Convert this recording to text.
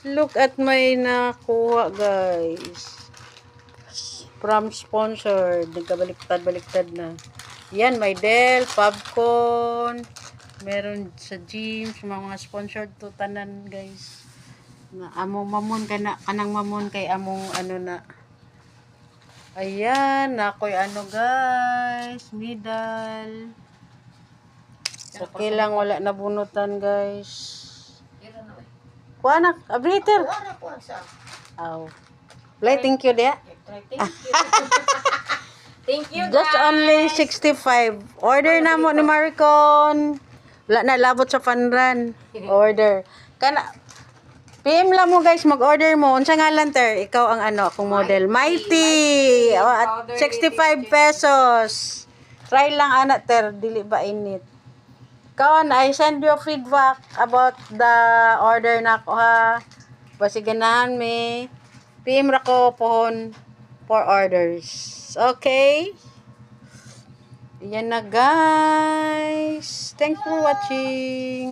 Look at my nakuha, guys. From sponsored. Nagkabaliktad-baliktad na. Yan, may Dell, popcorn. Meron sa gym, sa mga sponsored to tanan, guys. Na among mamon kanang mamon kay among ano na. Ayan, ako'y ano, guys. Medal. Okay lang, wala na bunutan, guys. Kuha na, abriter. Aw. Play, thank you, dia. Thank you, Just only 65. Order na mo ni Maricon. Wala na, labot sa panran. Order. Kana, PM lang mo, guys, mag-order mo. Unsa nga lang, ter? Ikaw ang ano, akong model. Mighty. Oh, at 65 pesos. Try lang, anak, ter. Dili ba init? Ikaw, I send you feedback about the order na ko, ha? Basiganahan me. PM ra ko pohon for orders. Okay? Yan na, guys. Thanks for watching.